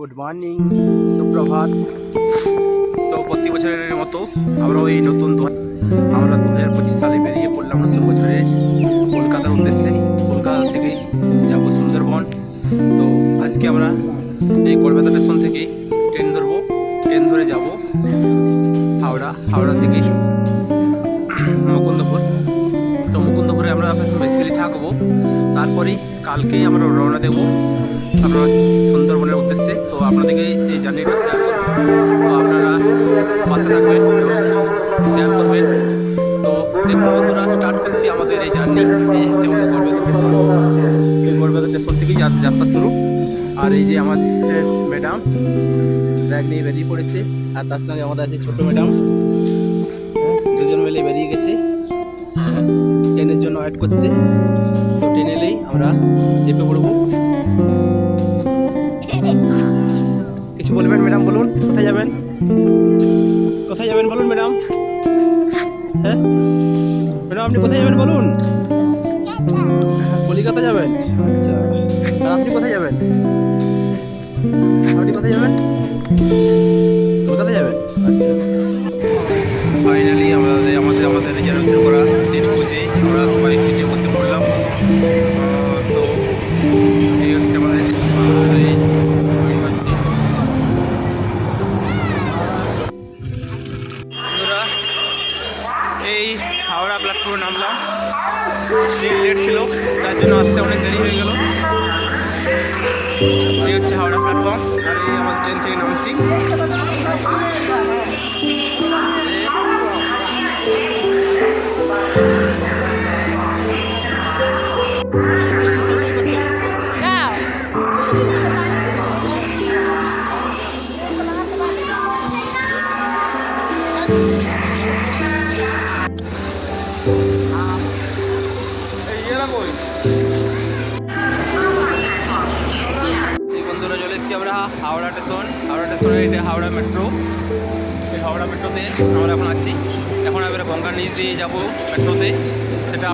Good morning, সুপ্রভাত। তো প্রতি বছরের মতো আমরা ওই আমরা 2025 সালে বেরিয়ে পড়লাম নতুন বছরে কলকাতার উদ্দেশ্যে। কলকাতা থেকে যাব সুন্দরবন। তো আজকে আমরা এই কলকাতা স্টেশন থেকে ট্রেন ধরবো, ট্রেন ধরে যাব হাওড়া থেকে মুকুন্দপুর। তো মুকুন্দপুরে আমরা বেসিক্যালি থাকবো, তারপরেই কালকেই আমরা রওনা দেবো আপনার সুন্দরবনের উদ্দেশ্যে। তো আপনাদেরকে এই জার্নিটা শেয়ার করবো, তো আপনারা পাশে থাকবেন এবং শেয়ার করবেন। তো দেখুন বন্ধুরা, স্টার্ট করছি আমাদের এই জার্নি। এই হচ্ছে আমাদের গড়বেতা স্টেশন থেকেই যাত্রা শুরু। আর এই যে আমাদের ম্যাডাম ব্যাগ নিয়ে বেরিয়ে পড়েছে, আর তার সঙ্গে আমাদের আছে ছোটো ম্যাডাম, দুজন মিলে বেরিয়ে গেছে, ট্রেনের জন্য ওয়েট করছে। তো ট্রেন এলেই আমরা চেপে পড়বো। কিছু বলবেন ম্যাডাম? বলুন, কোথায় যাবেন? কোথায় যাবেন বলুন ম্যাডাম। হ্যাঁ ম্যাডাম, আপনি কোথায় যাবেন বলুন? কলিকাতা যাবেন? আচ্ছা, আর আপনি কোথায় যাবেন? আপনি কোথায় যাবেন? কলকাতা যাবেন? আচ্ছা। ফাইনালি আমাদের রিজার্ভেশন করা সিট খুঁজে আমরা সবাই সিটে বসে পড়লাম। তো এই হচ্ছে আমাদের এই হাওড়া প্ল্যাটফর্মে নামলাম। ট্রেন লেট ছিল, তার জন্য আসতে অনেক দেরি হয়ে গেল। এই হচ্ছে হাওড়া প্ল্যাটফর্ম, আর এই আমাদের ট্রেন থেকে নামছি। এই বন্ধুরা, চলে এসেছি আমরা হাওড়া স্টেশনে। এটা হাওড়া মেট্রো। এই হাওড়া মেট্রোতে আমরা এখন আছি। এখন আমরা গঙ্গার নিচ দিয়ে যাবো মেট্রোতে। সেটা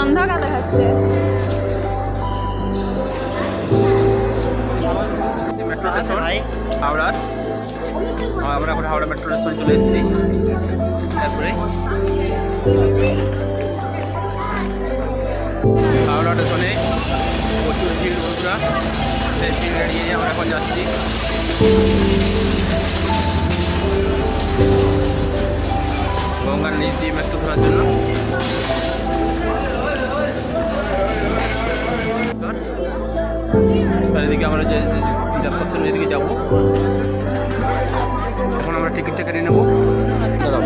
অন্ধকার দেখাচ্ছে। মেট্রো স্টেশন হাওড়ার। আমরা এখন হাওড়া মেট্রো স্টেশন চলে এসেছি। তারপরে হাওড়া স্টেশনে প্রচুর ভিড় বন্ধুরা, সেই ভিড় এড়িয়ে আমরা এখন যাচ্ছি গঙ্গার নিচ দিয়ে মেট্রো ধরার জন্য। এদিকে আমরা যে যাত্রা শুনে এদিকে যাবো। এখন আমরা টিকিটটা কেটে নেবো। দাঁড়াও,